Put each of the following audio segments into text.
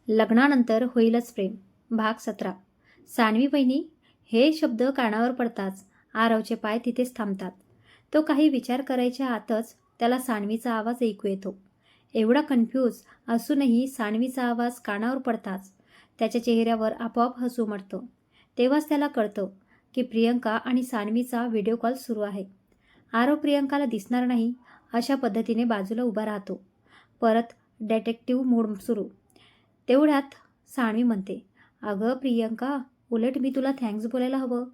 लग्नानंतर होईलच प्रेम भाग 17. सानवी बहिणी हे शब्द कानावर पडताच आरवचे पाय तिथेच थांबतात. तो काही विचार करायच्या आतच त्याला सानवीचा आवाज ऐकू येतो. एवढा कन्फ्यूज असूनही सानवीचा आवाज कानावर पडताच त्याच्या चेहऱ्यावर आपोआप हसू उमटतं. तेव्हाच त्याला कळतं की प्रियंका आणि सानवीचा व्हिडिओ कॉल सुरू आहे. आरव प्रियंकाला दिसणार नाही अशा पद्धतीने बाजूला उभा राहतो. परत डिटेक्टिव्ह मूड सुरू. तेवढ्यात सानवी म्हणते, अगं प्रियंका, उलट मी तुला थँक्स बोलायला हवं.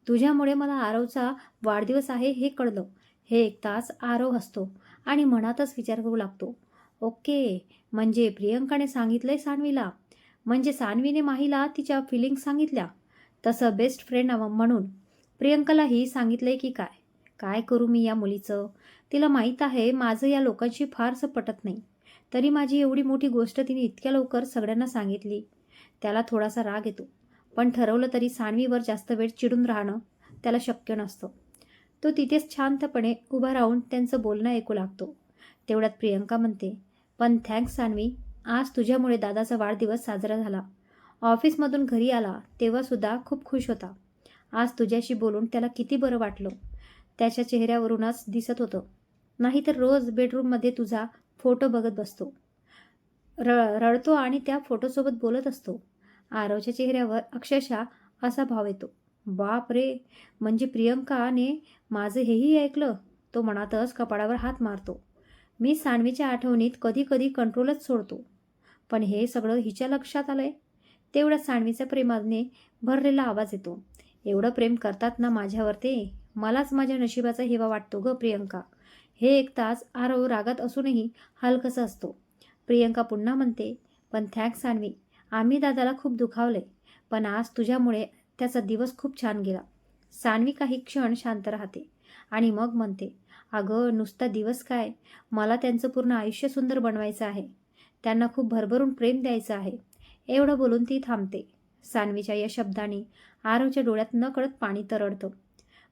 तुझ्यामुळे मला आरवचा वाढदिवस आहे हे कळलं. हे ऐकताच आरव हसतो आणि मनातच विचार करू लागतो. ओके, म्हणजे प्रियंकाने सांगितलंय सानवीला, म्हणजे सानवीने माहीला तिच्या फिलिंग्स सांगितल्या. तसं बेस्ट फ्रेंड म्हणून प्रियंकालाही सांगितलंय की काय? काय करू मी या मुलीचं? तिला माहीत आहे माझं या लोकांशी फारसं पटत नाही. तरी माझी एवढी मोठी गोष्ट तिने इतक्या लवकर सगळ्यांना सांगितली. त्याला थोडासा राग येतो. पण ठरवलं तरी सानवीवर जास्त वेळ चिडून राहणं त्याला शक्य नसतं. तो तिथेच शांतपणे उभा राहून त्यांचं बोलणं ऐकू लागतो. तेवढ्यात प्रियंका म्हणते, पण थँक्स सानवी, आज तुझ्यामुळे दादाचा वाढदिवस साजरा झाला. ऑफिसमधून घरी आला तेव्हासुद्धा खूप खुश होता. आज तुझ्याशी बोलून त्याला किती बरं वाटलं त्याच्या चेहऱ्यावरूनच दिसत होतं. नाहीतर रोज बेडरूममध्ये तुझा फोटो बघत बसतो, रडतो आणि त्या फोटोसोबत बोलत असतो. आरवच्या चेहऱ्यावर अक्षरशः असा भाव येतो. बाप रे, म्हणजे प्रियंकाने माझं हेही ऐकलं. तो मनातच कपाळावर हात मारतो. मी सानवीच्या आठवणीत कधी कधी कंट्रोलच सोडतो. पण हे सगळं हिच्या लक्षात आलंय. तेवढ्या सानवीच्या प्रेमाने भरलेला आवाज येतो. एवढं प्रेम करतात ना माझ्यावर ते, मलाच माझ्या नशिबाचा हेवा वाटतो ग प्रियंका. हे ऐकताच आरव रागात असूनही हलकसा असतो. प्रियंका पुन्हा म्हणते, पण थँक्स सानवी, आम्ही दादाला खूप दुखावले. पण आज तुझ्यामुळे त्याचा दिवस खूप छान गेला. सानवी काही क्षण शांत राहते आणि मग म्हणते, अगं नुसता दिवस काय, मला त्यांचं पूर्ण आयुष्य सुंदर बनवायचं आहे. त्यांना खूप भरभरून प्रेम द्यायचं आहे. एवढं बोलून ती थांबते. सानवीच्या या शब्दाने आरवच्या डोळ्यात नकळत पाणी तरळतं.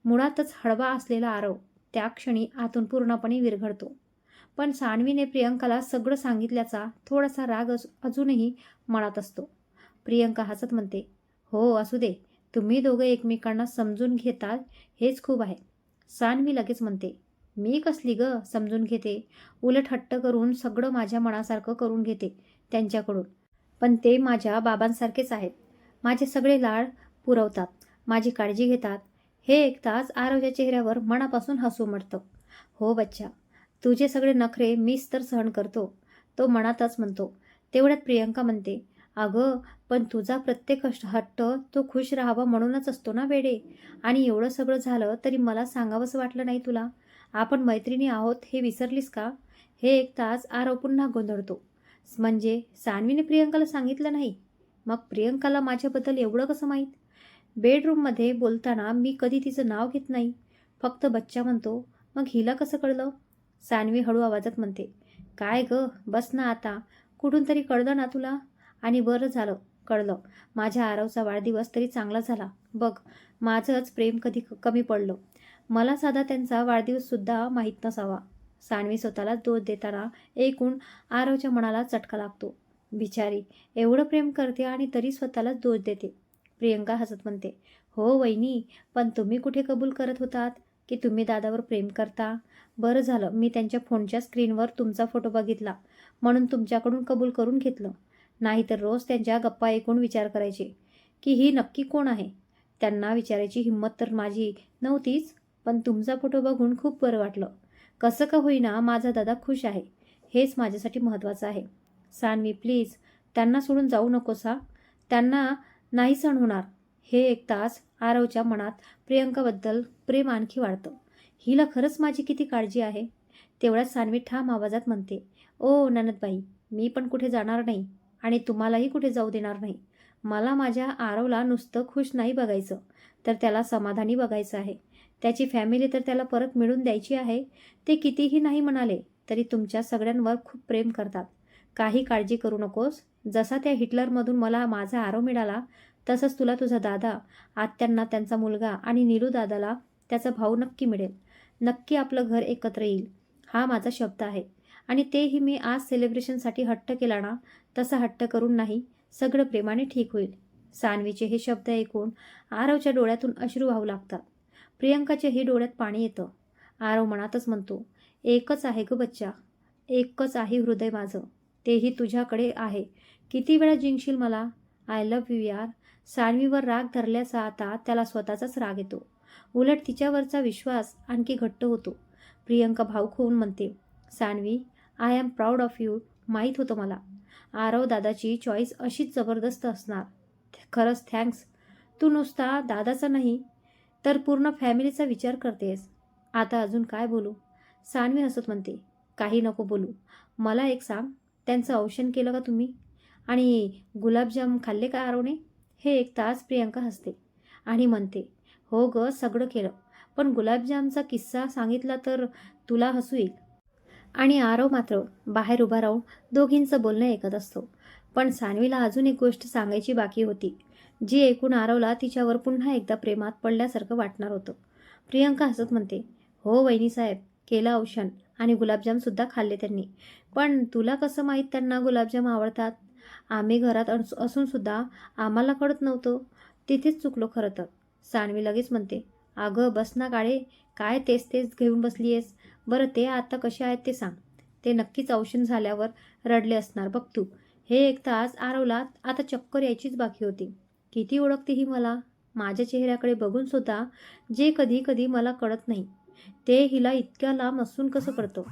मुळातच हळवा असलेला आरव त्या क्षणी आतून पूर्णपणे विरघळतो. पण सानवीने प्रियंकाला सगळं सांगितल्याचा थोडासा राग अजूनही मनात असतो. प्रियंका हसत म्हणते, हो असू दे, तुम्ही दोघं एकमेकांना समजून घेतात हेच खूप आहे. सानवी लगेच म्हणते, मी कसली ग समजून घेते, उलट हट्ट करून सगळं माझ्या मनासारखं करून घेते त्यांच्याकडून. पण ते माझ्या बाबांसारखेच आहेत. माझे सगळे लाड पुरवतात, माझी काळजी घेतात. हे ऐकताच आरवच्या चेहऱ्यावर मनापासून हसू उमटतं. हो बच्चा, तुझे सगळे नखरे मीच तर सहन करतो, तो मनातच म्हणतो. तेवढ्यात प्रियंका म्हणते, अगं पण तुझा प्रत्येक हट्ट तो खुश राहावा म्हणूनच असतो ना वेडे. आणि एवढं सगळं झालं तरी मला सांगावंसं वाटलं नाही तुला. आपण मैत्रिणी आहोत हे विसरलीस का? हे ऐकताच आरव पुन्हा गोंधळतो. म्हणजे सानवीने प्रियंकाला सांगितलं नाही? मग प्रियंकाला माझ्याबद्दल एवढं कसं माहीत? बेडरूममध्ये बोलताना मी कधी तिचं नाव घेत नाही, फक्त बच्चा म्हणतो. मग हिला कसं कळलं? सानवी हळू आवाजात म्हणते, काय ग बस ना आता, कुठून तरी कळलं ना तुला. आणि बरं झालं कळलं. माझ्या आरवचा वाढदिवस तरी चांगला झाला बघ. माझंच प्रेम कधी कमी पडलं. मला साधा त्यांचा वाढदिवससुद्धा माहीत नसावा. सानवी स्वतःला दोष देताना ऐकून आरवच्या मनाला चटका लागतो. बिचारी एवढं प्रेम करते आणि तरी स्वतःलाच दोष देते. प्रियंका हसत म्हणते, हो वहिनी, पण तुम्ही कुठे कबूल करत होतात की तुम्ही दादावर प्रेम करता? बरं झालं मी त्यांच्या फोनच्या स्क्रीनवर तुमचा फोटो बघितला म्हणून तुमच्याकडून कबूल करून घेतलं. नाहीतर रोज त्यांच्या गप्पा ऐकून विचार करायचे की ही नक्की कोण आहे. त्यांना विचारायची हिंमत तर माझी नव्हतीच. पण तुमचा फोटो बघून खूप बरं वाटलं. कसं का होईना माझा दादा खुश आहे, हेच माझ्यासाठी महत्त्वाचं आहे. सानवी प्लीज, त्यांना सोडून जाऊ नकोस हा. त्यांना नाही सहन होणार. हे ऐकताच आरवच्या मनात प्रियंकाबद्दल प्रेम आणखी वाढतं. हिला खरंच माझी किती काळजी आहे. तेवढ्यात सानवी ठाम आवाजात म्हणते, ओ ननदबाई, मी पण कुठे जाणार नाही आणि तुम्हालाही कुठे जाऊ देणार नाही. मला माझ्या आरवला नुसतं खुश नाही बघायचं, तर त्याला समाधानी बघायचं आहे. त्याची फॅमिली तर त्याला परत मिळून द्यायची आहे. ते कितीही नाही म्हणाले तरी तुमच्या सगळ्यांवर खूप प्रेम करतात. काही काळजी करू नकोस. जसा त्या हिटलरमधून मला माझा आरव मिळाला, तसंच तुला तुझा दादा, आत्यांना त्यांचा मुलगा आणि नीलू दादाला त्याचा भाऊ नक्की मिळेल. नक्की आपलं घर एकत्र येईल, हा माझा शब्द आहे. आणि तेही मी आज सेलिब्रेशनसाठी हट्ट केला ना, तसा हट्ट करून नाही, सगळं प्रेमाने ठीक होईल. सान्वीचे हे शब्द ऐकून आरवच्या डोळ्यातून अश्रू वाहू लागतात. प्रियंकाच्याही डोळ्यात पाणी येतं. आरव मनातच म्हणतो, एकच आहे ग बच्चा, एकच आहे हृदय माझं, तेही तुझ्याकडे आहे. किती वेळा जिंकशील मला? आय लव्ह यू यार. सान्वीवर राग धरल्याचा आता त्याला स्वतःचाच राग येतो. उलट तिच्यावरचा विश्वास आणखी घट्ट होतो. प्रियंका भावूक होऊन म्हणते, Saanvi, I am proud of you. माहीत होतं मला. आरव दादाची चॉईस अशीच जबरदस्त असणार. खरंच थँक्स. तू नुसता दादाचा नाही तर पूर्ण फॅमिलीचा विचार करतेस. आता अजून काय बोलू? सान्वी हसत म्हणते, काही नको बोलू. मला एक सांग, त्यांचं औषण केलं का तुम्ही? आणि गुलाबजाम खाल्ले का आरवने? हे ऐकताच प्रियंका हसते आणि म्हणते, हो ग, सगळं केलं. पण गुलाबजामचा किस्सा सांगितला तर तुला हसू येईल. आणि आरव मात्र बाहेर उभा राहून दोघींचं बोलणं ऐकत असतो. पण सान्वीला अजून एक गोष्ट सांगायची बाकी होती, जी ऐकून आरवला तिच्यावर पुन्हा एकदा प्रेमात पडल्यासारखं वाटणार होतं. प्रियंका हसत म्हणते, हो वहिनीसाहेब, केलं औषण आणि गुलाबजामसुद्धा खाल्ले त्यांनी. पण तुला कसं माहीत त्यांना गुलाबजाम आवडतात? आम्ही घरात असूनसुद्धा आम्हाला कळत नव्हतं. तिथेच चुकलो खरं तर. सान्वी लगेच म्हणते, अगं बस ना काळे, काय तेच तेच घेऊन बसली आहेस? बरं ते आता कसे आहेत ते सांग. ते नक्कीच औषण झाल्यावर रडले असणार बघ तू. हे ऐकताच आरवला आता चक्कर यायचीच बाकी होती. किती ओळखते ही मला? माझ्या चेहऱ्याकडे बघूनसुद्धा जे कधी कधी मला कळत नाही, ते हिला इतक्या लांब असून कसं कळतं?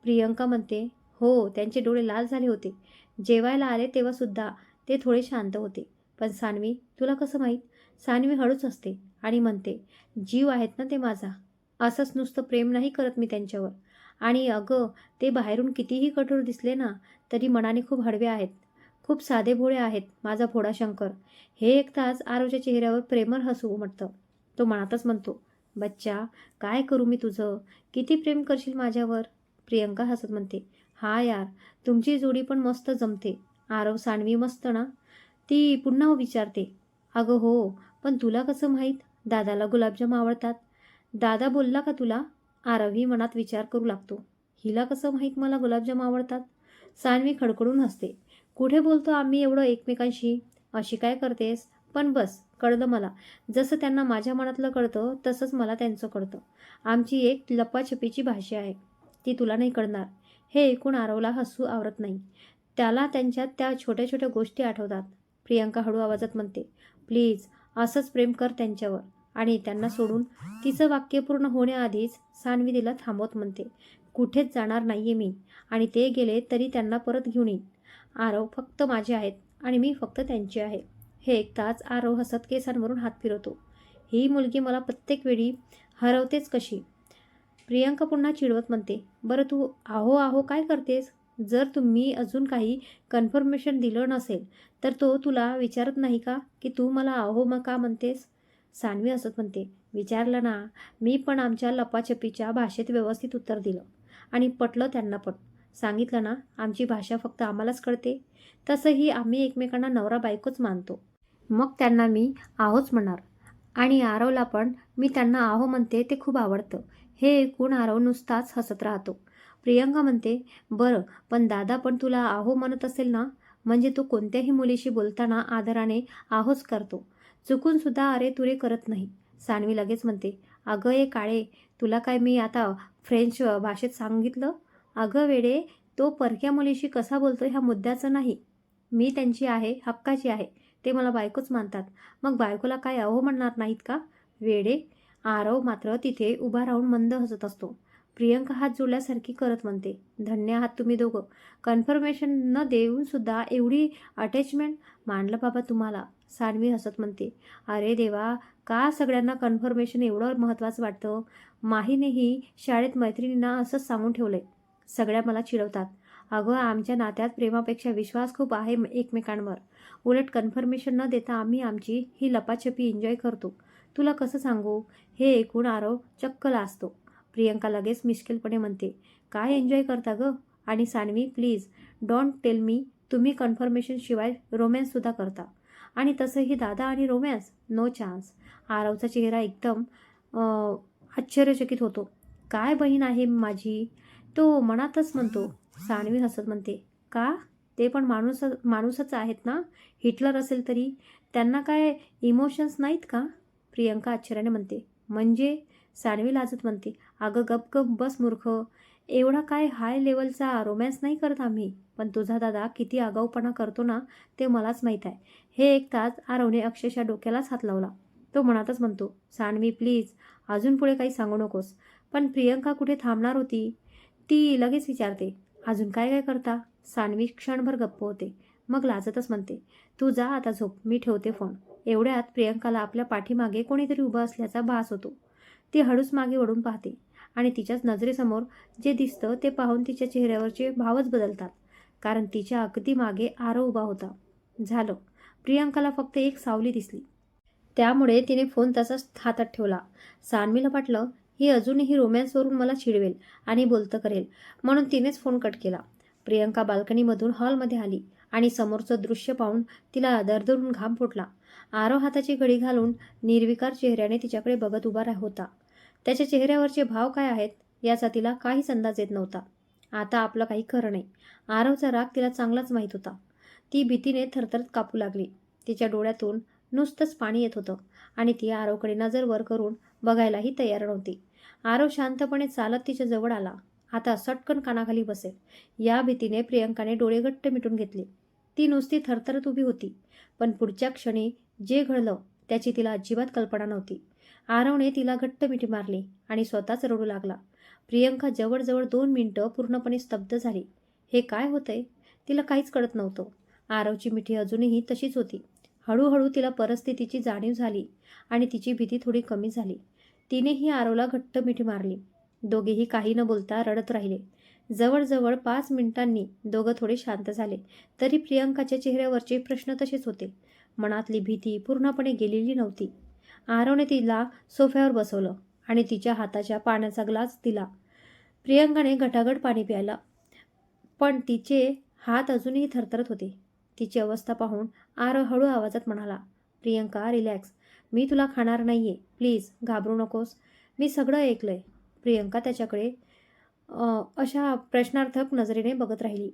प्रियंका म्हणते, हो, त्यांचे डोळे लाल झाले होते. जेवायला आले तेव्हासुद्धा ते थोडे शांत होते. पण सान्वी, तुला कसं माहीत? सान्वी हळूच असते आणि म्हणते, जीव आहेत ना ते माझा. असंच नुसतं प्रेम नाही करत मी त्यांच्यावर. आणि अगं, ते बाहेरून कितीही कठोर दिसले ना, तरी मनाने खूप हळवे आहेत. खूप साधेभोळे आहेत माझा भोळा शंकर. हे ऐकताच आरवच्या चेहऱ्यावर प्रेमळ हसू उमटतं. तो मनातच म्हणतो, बच्चा, काय करू मी तुझं? किती प्रेम करशील माझ्यावर? प्रियंका हसत म्हणते, हा यार, तुमची जोडी पण मस्त जमते. आरव सान्वी मस्त ना? ती पुन्हा विचारते, अगं हो, पण तुला कसं माहीत दादाला गुलाबजाम आवडतात? दादा बोलला का तुला? आरवही मनात विचार करू लागतो, हिला कसं माहीत मला गुलाबजाम आवडतात? सान्वी खडखडून हसते, कुठे बोलतो आम्ही एवढं एकमेकांशी? अशी काय करतेस? पण बस, कळलं मला. जसं त्यांना माझ्या मनातलं कळतं तसंच मला त्यांचं कळतं. आमची एक लपाछपीची भाषा आहे, ती तुला नाही कळणार. हे ऐकून आरवला हसू आवरत नाही. त्याला त्यांच्यात त्या छोट्या छोट्या गोष्टी आठवतात. प्रियंका हळू आवाजात म्हणते, प्लीज असंच प्रेम कर त्यांच्यावर. आणि त्यांना सोडून तिचं वाक्य पूर्ण होण्याआधीच सान्वी तिला थांबवत म्हणते, कुठेच जाणार नाहीये मी. आणि ते गेले तरी त्यांना परत घेऊन येईन. आरव फक्त माझे आहेत आणि मी फक्त त्यांची आहे. हे ऐकताच आरव हसत केसांवरून हात फिरवतो. ही मुलगी मला प्रत्येक वेळी हरवतेच कशी? प्रियंका पुन्हा चिडवत म्हणते, बरं तू आहो आहो काय करतेस? जर तुम्ही अजून काही कन्फर्मेशन दिलं नसेल तर तो तुला विचारत नाही का की तू मला आहो मग का म्हणतेस? सान्वी हसत म्हणते, विचारलं ना, मी पण आमच्या लपाछपीच्या भाषेत व्यवस्थित उत्तर दिलं. आणि पटलं त्यांना पण. सांगितलं ना, आमची भाषा फक्त आम्हालाच कळते. तसंही आम्ही एकमेकांना नवरा बायकोच मानतो. मग त्यांना मी आहोच म्हणणार. आणि आरवला पण मी त्यांना आहो म्हणते ते खूप आवडतं. हे ऐकून आरव नुसताच हसत राहतो. प्रियंका म्हणते, बरं, पण दादा पण तुला आहो म्हणत असेल ना? म्हणजे तू कोणत्याही मुलीशी बोलताना आदराने आहोच करतो, चुकून सुद्धा अरे तुरे करत नाही. सान्वी लगेच म्हणते, अगं ये काळे, तुला काय मी आता फ्रेंच भाषेत सांगितलं? अगं वेडे, तो परक्या मुलीशी कसा बोलतो ह्या मुद्द्याचं नाही. मी त्यांची आहे, हक्काची आहे. ते मला बायकोच मानतात. मग बायकोला काय अहो म्हणणार नाहीत का? वेडे. आरव मात्र तिथे उभा राहून मंद हसत असतो. प्रियंका हात जोडल्यासारखी करत म्हणते, धन्य आहात तुम्ही दोघं. कन्फर्मेशन न देऊन सुद्धा एवढी अटॅचमेंट. मानलं बाबा तुम्हाला. सान्वी हसत म्हणते, अरे देवा, का सगळ्यांना कन्फर्मेशन एवढं महत्त्वाचं वाटतं? माहीनेही शाळेत मैत्रिणींना असंच सांगून ठेवलंय. सगळ्या मला चिडवतात. अगं, आमच्या नात्यात प्रेमापेक्षा विश्वास खूप आहे एकमेकांवर. उलट कन्फर्मेशन न देता आम्ही आमची ही लपाछपी एन्जॉय करतो. तुला कसं सांगू? हे ऐकून आरव चक्क लाजतो. प्रियंका लगेच मिश्किलपणे म्हणते, काय एन्जॉय करता गं? आणि Saanvi, please don't tell me तुम्ही कन्फर्मेशन शिवाय रोमॅन्ससुद्धा करता. आणि तसंही दादा आणि रोमॅन्स, नो चान्स. आरवचा चेहरा एकदम आश्चर्यचकित होतो. काय बहीण आहे माझी? तो मनातच म्हणतो. सान्वी हसत म्हणते, का? ते पण माणूसच आहेत ना. हिटलर असेल तरी त्यांना काय इमोशन्स नाहीत का? प्रियंका आश्चर्याने म्हणते. म्हणजे? सानवी लाजत म्हणते. अगं गप गप बस मूर्ख. एवढा काय हाय लेवलचा रोमॅन्स नाही करत आम्ही. पण तुझा दादा किती आगाऊपणा करतो ना ते मलाच माहीत आहे. हे ऐकताच आरवने अक्षरशः डोक्यालाच हात लावला. तो मनातच म्हणतो, सानवी प्लीज अजून पुढे काही सांगू नकोस. पण प्रियंका कुठे थांबणार होती. ती लगेच विचारते, अजून काय काय करता? सानवी क्षणभर गप्प होते. मग लाजतच म्हणते, तू जा आता झोप, मी ठेवते फोन. एवढ्यात प्रियंकाला आपल्या पाठीमागे कोणीतरी उभं असल्याचा भास होतो. ती हळूच मागे वळून पाहते आणि तिच्याच नजरेसमोर जे दिसतं ते पाहून तिच्या चेहऱ्यावरचे भावच बदलतात. कारण तिच्या अगदी मागे आरव उभा होता. झालं. प्रियंकाला फक्त एक सावली दिसली. त्यामुळे तिने फोन तसाच हातात ठेवला. सानवीला वाटलं, ही अजूनही रोमॅन्सवरून मला चिडवेल आणि बोलतं करेल, म्हणून तिनेच फोन कट केला. प्रियंका बाल्कनीमधून हॉलमध्ये आली आणि समोरचं दृश्य पाहून तिला दरदरून घाम फुटला. आरव हाताची घडी घालून निर्विकार चेहऱ्याने तिच्याकडे बघत उभा होता. त्याच्या चेहऱ्यावरचे भाव काय आहेत याचा तिला काहीच अंदाज येत नव्हता. आता आपलं काही खरं नाही. आरवचा राग तिला चांगलाच माहीत होता. ती भीतीने थरथर कापू लागली. तिच्या डोळ्यातून नुसतंच पाणी येत होतं आणि ती आरवकडे नजर वर करून बघायलाही तयार नव्हती. आरव शांतपणे चालत तिच्या जवळ आला. आता सटकन कानाखाली बसेल या भीतीने प्रियंकाने डोळे घट्ट मिटून घेतले. ती नुसती थरथरत उभी होती. पण पुढच्या क्षणी जे घडलं त्याची तिला अजिबात कल्पना नव्हती. आरवने तिला घट्ट मिठी मारली आणि स्वतःच रडू लागला. प्रियंका जवळजवळ 2 मिनिटं पूर्णपणे स्तब्ध झाली. हे काय होतंय? तिला काहीच कळत नव्हतं. आरवची मिठी अजूनही तशीच होती. हळूहळू तिला परिस्थितीची जाणीव झाली आणि तिची भीती थोडी कमी झाली. तिनेही आरवला घट्ट मिठी मारली. दोघेही काही न बोलता रडत राहिले. जवळजवळ 5 मिनिटांनी दोघं थोडे शांत झाले. तरी प्रियंकाच्या चेहऱ्यावरचे प्रश्न तसेच होते. मनातली भीती पूर्णपणे गेलेली नव्हती. आरवने तिला सोफ्यावर बसवलं आणि तिच्या हाताच्या पाण्याचा ग्लास दिला. प्रियंकाने घटाघट पाणी प्यायला, पण तिचे हात अजूनही थरथरत होते. तिची अवस्था पाहून आरव हळू आवाजात म्हणाला, प्रियंका रिलॅक्स, मी तुला खाणार नाहीये, प्लीज घाबरू नकोस, मी सगळं ऐकलंय. प्रियंका त्याच्याकडे अशा प्रश्नार्थक नजरेने बघत राहिली.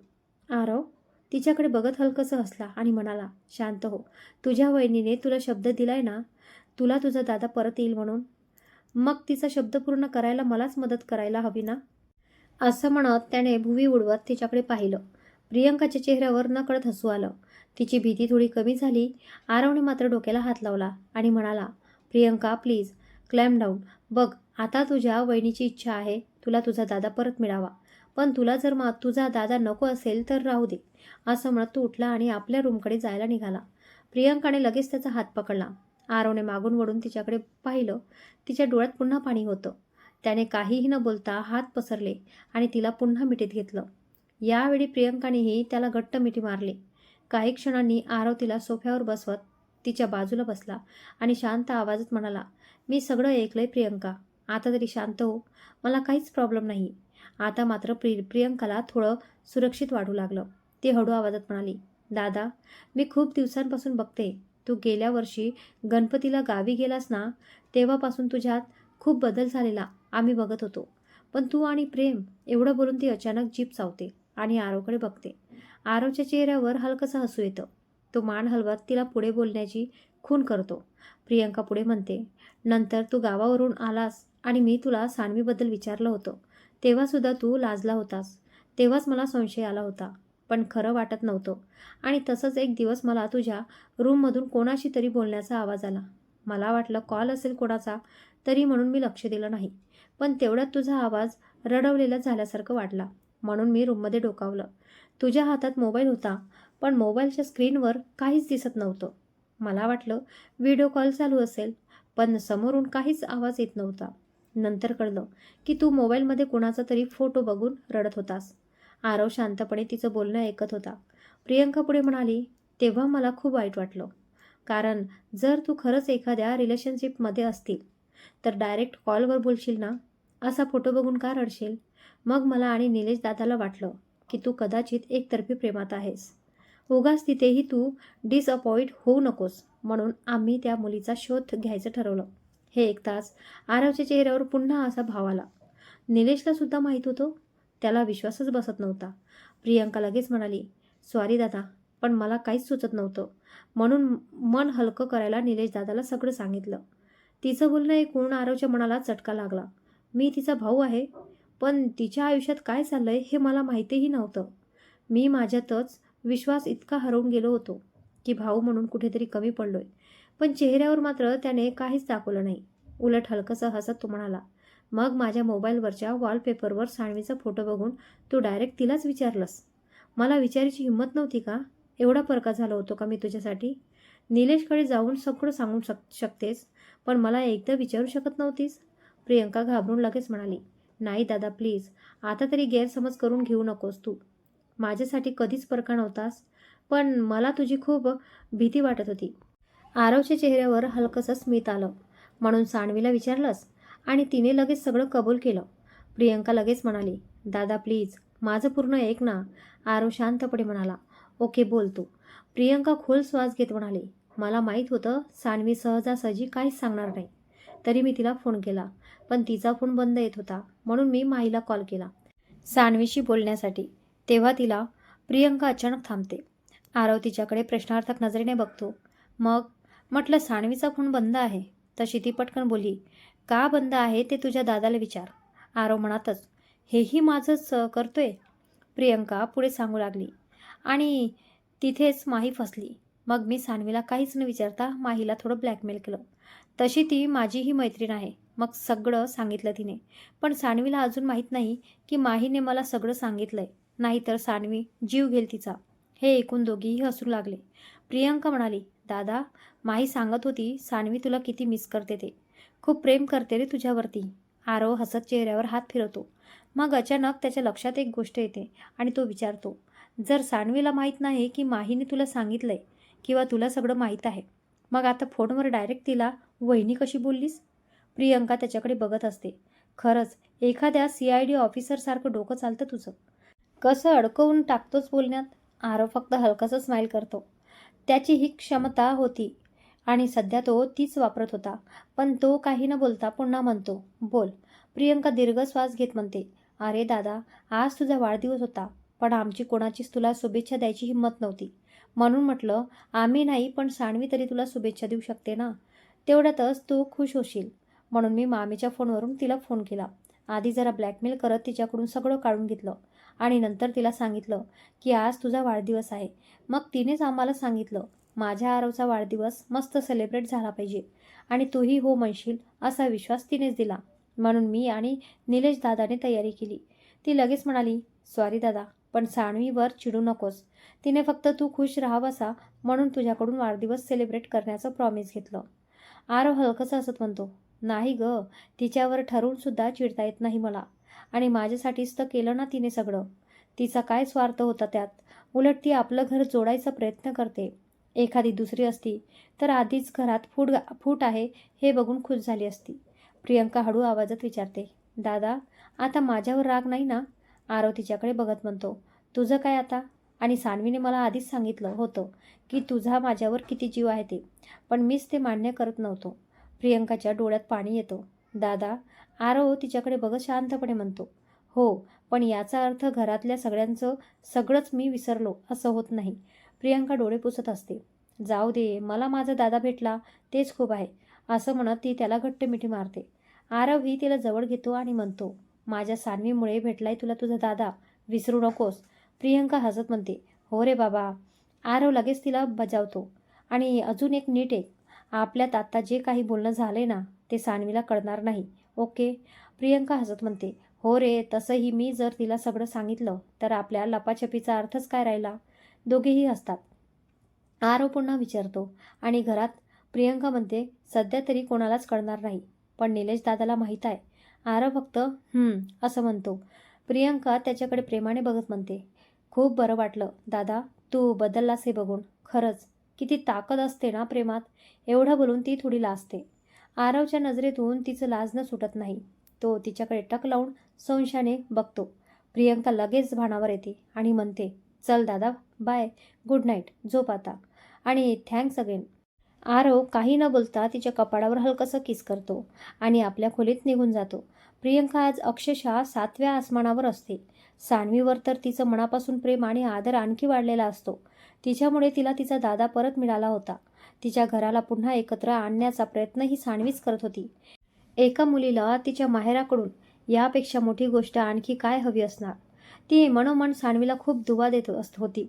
आरव तिच्याकडे बघत हलकंसं हसला आणि म्हणाला, शांत हो. तुझ्या वहिनीने तुला शब्द दिलाय ना, तुला तुझा दादा परत येईल म्हणून. मग तिचा शब्द पूर्ण करायला मलाच मदत करायला हवी ना. असं म्हणत त्याने भुवी उडवत तिच्याकडे पाहिलं. प्रियंकाच्या चेहऱ्यावर नकळत हसू आलं. तिची भीती थोडी कमी झाली. आरवने मात्र डोक्याला हात लावला आणि म्हणाला, प्रियंका प्लीज क्लॅम डाऊन. बघ आता तुझ्या वहिनीची इच्छा आहे तुला तुझा दादा परत मिळावा. पण तुला जर तुझा दादा नको असेल तर राहू दे. असं म्हणत तो उठला आणि आपल्या रूमकडे जायला निघाला. प्रियंकाने लगेच त्याचा हात पकडला. आरवने मागून वळून तिच्याकडे पाहिलं. तिच्या डोळ्यात पुन्हा पाणी होतं. त्याने काहीही न बोलता हात पसरले आणि तिला पुन्हा मिठीत घेतलं. यावेळी प्रियंकानेही त्याला घट्ट मिठी मारली. काही क्षणांनी आरव तिला सोफ्यावर बसवत तिच्या बाजूला बसला आणि शांत आवाजात म्हणाला, मी सगळं ऐकलंय प्रियंका, आता तरी शांत हो. मला काहीच प्रॉब्लेम नाही. आता मात्र प्रियंकाला थोडं सुरक्षित वाटू लागलं. ती हळू आवाजात म्हणाली, दादा मी खूप दिवसांपासून बघते. तू गेल्या वर्षी गणपतीला गावी गेलास ना, तेव्हापासून तुझ्यात खूप बदल झालेला आम्ही बघत होतो. पण तू आणि प्रेम, एवढं बोलून ती अचानक जीभ चावते आणि आरवकडे बघते. आरवच्या चेहऱ्यावर हलकंसं हसू येतं. तो मान हलवत तिला पुढे बोलण्याची खूण करतो. प्रियंका पुढे म्हणते, नंतर तू गावावरून आलास आणि मी तुला सानवीबद्दल विचारलं होतं. तेव्हासुद्धा तू लाजला होतास. तेव्हाच मला संशय आला होता, पण खरं वाटत नव्हतं. आणि तसंच एक दिवस मला तुझ्या रूममधून कोणाशी तरी बोलण्याचा आवाज आला. मला वाटलं कॉल असेल कोणाचा तरी, म्हणून मी लक्ष दिलं नाही. पण तेवढ्यात तुझा आवाज रडवलेला झाल्यासारखं वाटला, म्हणून मी रूममध्ये डोकावलं. तुझ्या हातात मोबाईल होता, पण मोबाईलच्या स्क्रीनवर काहीच दिसत नव्हतं. मला वाटलं व्हिडिओ कॉल चालू असेल, पण समोरून काहीच आवाज येत नव्हता. नंतर कळलं की तू मोबाईलमध्ये कोणाचा तरी फोटो बघून रडत होतास. आरव शांतपणे तिचं बोलणं ऐकत होता. प्रियंका पुढे म्हणाली, तेव्हा मला खूप वाईट वाटलं. कारण जर तू खरंच एखाद्या रिलेशनशिपमध्ये असतील तर डायरेक्ट कॉलवर बोलशील ना, असा फोटो बघून का रडशील? मग मला आणि निलेश दादाला वाटलं की तू कदाचित एकतर्फी प्रेमात आहेस. उगाच तिथेही तू डिसअपॉइंट होऊ नकोस, म्हणून आम्ही त्या मुलीचा शोध घ्यायचं ठरवलं. हे ऐकताच आरवच्या चेहऱ्यावर पुन्हा असा भाव आला. निलेशला सुद्धा माहीत होतं. त्याला विश्वासच बसत नव्हता. प्रियंका लगेच म्हणाली, सॉरी दादा, पण मला काहीच सुचत नव्हतं. म्हणून मन हलकं करायला निलेश दादाला सगळं सांगितलं. तिचं बोलणं ऐकून आरवच्या मनाला चटका लागला. मी तिचा भाऊ आहे, पण तिच्या आयुष्यात काय चाललंय हे मला माहितीही नव्हतं. मी माझ्यातच विश्वास इतका हरवून गेलो होतो की भाऊ म्हणून कुठेतरी कमी पडलोय. पण चेहऱ्यावर मात्र त्याने काहीच दाखवलं नाही. उलट हलकंसं हसत तो म्हणाला, मग माझ्या मोबाईलवरच्या वॉलपेपरवर सानवीचा फोटो बघून तू डायरेक्ट तिलाच विचारलंस. मला विचारायची हिंमत नव्हती का? एवढा परका झालो होतो का मी तुझ्यासाठी? निलेशकडे जाऊन सगळं सांगू शकतेस, पण मला एकदा विचारू शकत नव्हतीस? प्रियंका घाबरून लगेच म्हणाली, नाही दादा प्लीज, आता तरी गैरसमज करून घेऊ नकोस तू. माझ्यासाठी कधीच परका नव्हतास, पण मला तुझी खूप भीती वाटत होती. आरवच्या चेहऱ्यावर हलकंसं स्मित आलं. म्हणून सानवीला विचारलंस? आणि तिने लगेच सगळं कबूल केलं. प्रियंका लगेच म्हणाली, दादा प्लीज, माझं पूर्ण ऐक ना. आरव शांतपणे म्हणाला, ओके बोल तू. प्रियंका खोल श्वास घेत म्हणाली, मला माहीत होतं सानवी सहजासहजी काहीच सांगणार नाही. तरी मी तिला फोन केला, पण तिचा फोन बंद येत होता. म्हणून मी माहीला कॉल केला सानवीशी बोलण्यासाठी. तेव्हा तिला प्रियंका अचानक थांबते. आरव तिच्याकडे प्रश्नार्थक नजरेने बघतो. मग म्हटलं सानवीचा फोन बंद आहे. तशी ती पटकन बोलली, का बंद आहे ते तुझ्या दादाला विचार. आरव म्हणतच, हेही माझंच करतोय. प्रियंका पुढे सांगू लागली. आणि तिथेच माही फसली. मग मी सानवीला काहीच न विचारता माहीला थोडं ब्लॅकमेल केलं. तशी ती माझीही मैत्रीण आहे. मग सगळं सांगितलं तिने. पण सानवीला अजून माहीत नाही की माहीने मला सगळं सांगितलंय. नाहीतर सानवी जीव घेईल तिचा. हे ऐकून दोघीही हसू लागले. प्रियंका म्हणाली, दादा, माही सांगत होती सानवी तुला किती मिस करते ते. खूप प्रेम करते रे तुझ्यावरती. आरव हसत चेहऱ्यावर हात फिरवतो. मग अचानक त्याच्या लक्षात एक गोष्ट येते आणि तो विचारतो, जर सानवीला माहीत नाही की माहीने तुला सांगितलंय किंवा तुला सगळं माहीत आहे, मग आता फोनवर डायरेक्ट तिला वहिनी कशी बोललीस? प्रियंका त्याच्याकडे बघत असते. खरंच एखाद्या CID ऑफिसरसारखं डोकं चालतं तुझं. कसं अडकवून टाकतोच बोलण्यात. आरव फक्त हलकासा स्माईल करतो. त्याची ही क्षमता होती आणि सध्या तो तीच वापरत होता. पण तो काही न बोलता पुन्हा म्हणतो, बोल. प्रियंका दीर्घ श्वास घेत म्हणते, अरे दादा, आज तुझा वाढदिवस होता, पण आमची कोणाचीच तुला शुभेच्छा द्यायची हिंमत नव्हती. म्हणून म्हटलं, आम्ही नाही पण सानवी तरी तुला शुभेच्छा देऊ शकते ना. तेवढ्यातच तू खुश होशील. म्हणून मी मामीच्या फोनवरून तिला फोन केला. आधी जरा ब्लॅकमेल करत तिच्याकडून सगळं काढून घेतलं आणि नंतर तिला सांगितलं की आज तुझा वाढदिवस आहे. मग तिनेच आम्हाला सांगितलं, माझ्या आरवचा वाढदिवस मस्त सेलिब्रेट झाला पाहिजे आणि तूही हो म्हणशील असा विश्वास तिनेच दिला. म्हणून मी आणि निलेश दादाने तयारी केली. ती लगेच म्हणाली, सॉरी दादा, पण सानवीवर चिडू नकोस. तिने फक्त तू खुश राहावासा म्हणून तुझ्याकडून वाढदिवस सेलिब्रेट करण्याचं प्रॉमिस घेतलं. आरव हलकंसं हसत म्हणतो, नाही ग, तिच्यावर ठरवूनसुद्धा चिडता येत नाही मला. आणि माझ्यासाठीच तर केलं ना तिने सगळं. तिचा काय स्वार्थ होता त्यात? उलट ती आपलं घर जोडायचा प्रयत्न करते. एखादी दुसरी असती तर आधीच घरात फूट आहे हे बघून खुश झाली असती. प्रियंका हळू आवाजात विचारते, दादा, आता माझ्यावर राग नाही ना? आरव तिच्याकडे बघत म्हणतो, तुझं काय आता? आणि सानवीने मला आधीच सांगितलं होतं की तुझा माझ्यावर किती जीव आहे ते, पण मीच ते मान्य करत नव्हतो. प्रियंकाच्या डोळ्यात पाणी येतो. दादा, आरव तिच्याकडे बघत शांतपणे म्हणतो, हो, पण याचा अर्थ घरातल्या सगळंच मी विसरलो असं होत नाही. प्रियंका डोळे पुसत असते. जाऊ दे, मला माझा दादा भेटला तेच खूप आहे, असं म्हणत ती त्याला घट्ट मिठी मारते. आरवही तिला जवळ घेतो आणि म्हणतो, माझ्या सानवीमुळे भेटलाय तुला तुझा दादा, विसरू नकोस. प्रियंका हसत म्हणते, हो रे बाबा. आरव लगेच तिला बजावतो. आणि अजून एक नीट एक, आपल्यात आत्ता जे काही बोलणं झालंय ना ते सानवीला कळणार नाही, ओके? प्रियंका हसत म्हणते, हो रे, तसंही मी जर तिला सगळं सांगितलं तर आपल्या लपाछपीचा अर्थच काय राहिला? दोघेही हसतात. आरव पुन्हा विचारतो, आणि घरात? प्रियंका म्हणते, सध्या तरी कोणालाच कळणार नाही, पण निलेश दादाला माहीत आहे. आरव फक्त असं म्हणतो. प्रियंका त्याच्याकडे प्रेमाने बघत म्हणते, खूप बरं वाटलं दादा, तू बदललास हे बघून. खरंच किती ताकद असते ना प्रेमात. एवढं बोलून ती थोडी लाजते. आरवच्या नजरेतून तिचं लाजणं सुटत नाही. तो तिच्याकडे टक लावून संशयाने बघतो. प्रियंका लगेच भानावर येते आणि म्हणते, चल दादा, बाय, गुड नाईट, झोप आता, आणि थँक्स अगेन. आरव काही न बोलता तिच्या कपाळावर हलकंसं किस करतो आणि आपल्या खोलीत निघून जातो. प्रियंका आज अक्षरशः 7व्या आसमानावर असते. सान्वीवर तर तिचं मनापासून प्रेम आणि आदर आणखी वाढलेला असतो. तिच्यामुळे तिला तिचा दादा परत मिळाला होता. तिच्या घराला पुन्हा एकत्र आणण्याचा प्रयत्न ही सान्वीच करत होती. एका मुलीला तिच्या माहेराकडून यापेक्षा मोठी गोष्ट आणखी काय हवी असणार. ती मनोमन सान्वीला खूप दुवा देत होती.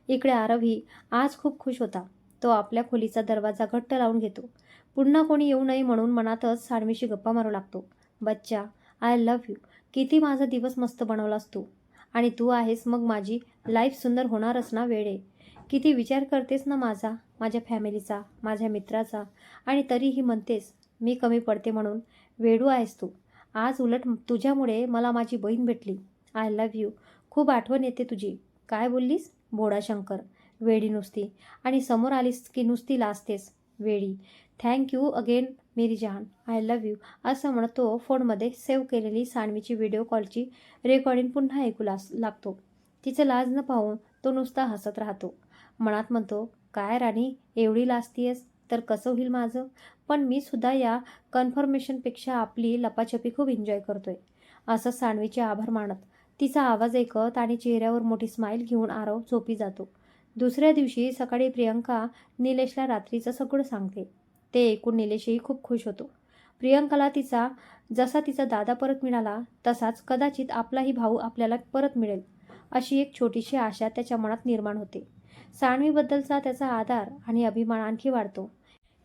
इकडे आरवही आज खूप खुश होता. तो आपल्या खोलीचा दरवाजा घट्ट लावून घेतो. पुन्हा कोणी येऊ नये म्हणून मनातच सान्वीशी गप्पा मारू लागतो. बच्चा, आय लव्ह यू. किती माझा दिवस मस्त बनवलास तू. आणि तू आहेस मग माझी लाईफ सुंदर होणारच ना वेडे. किती विचार करतेस ना माझा, माझ्या फॅमिलीचा, माझ्या मित्राचा, आणि तरीही म्हणतेस मी कमी पडते म्हणून. वेडू आहेस तू. आज उलट तुझ्यामुळे मला माझी बहीण भेटली. I love you. खूप आठवण येते तुझी. काय बोललीस? भोळाशंकर. वेडी नुसती. आणि समोर आलीस की नुसती लाजतेस. वेडी. थँक यू अगेन मेरी जान. I love you. असं म्हणतो फोनमध्ये सेव्ह केलेली सान्वीची व्हिडिओ कॉलची रेकॉर्डिंग पुन्हा ऐकू लागतो. तिचं लाज न पाहून तो नुसता हसत राहतो. मनात म्हणतो, काय राणी, एवढी लाजतीयस तर कसं होईल माझं. पण मी सुद्धा या कन्फर्मेशनपेक्षा आपली लपाछपी खूप एन्जॉय करतोय. असं सान्वीचे आभार मानत, तिचा आवाज ऐकत आणि चेहऱ्यावर मोठी स्माईल घेऊन आरव झोपी जातो. दुसऱ्या दिवशी सकाळी प्रियंका निलेशला रात्रीचं सगळं सांगते. ते ऐकून निलेशही खूप खुश होतो. प्रियंकाला जसा तिचा दादा परत मिळाला तसाच कदाचित आपलाही भाऊ आपल्याला परत मिळेल अशी एक छोटीशी आशा त्याच्या मनात निर्माण होते. सान्वीबद्दलचा त्याचा आदर आणि अभिमान आणखी वाढतो.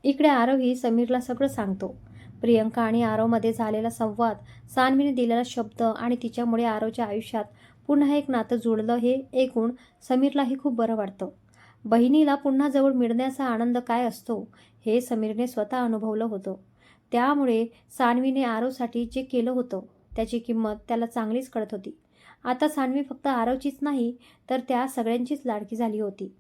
इकडे आरवही समीरला सगळं सांगतो. प्रियंका आणि आरवमध्ये झालेला संवाद, सान्वीने दिलेला शब्द आणि तिच्यामुळे आरवच्या आयुष्यात पुन्हा एक नातं जुळलं हे ऐकून समीरलाही खूप बरं वाटतं. बहिणीला पुन्हा जवळ मिळण्याचा आनंद काय असतो हे समीरने स्वतः अनुभवलं होतं. त्यामुळे सान्वीने आरवसाठी जे केलं होतं त्याची किंमत त्याला चांगलीच कळत होती. आता सान्वी फक्त आरवचीच नाही तर त्या सगळ्यांचीच लाडकी झाली होती.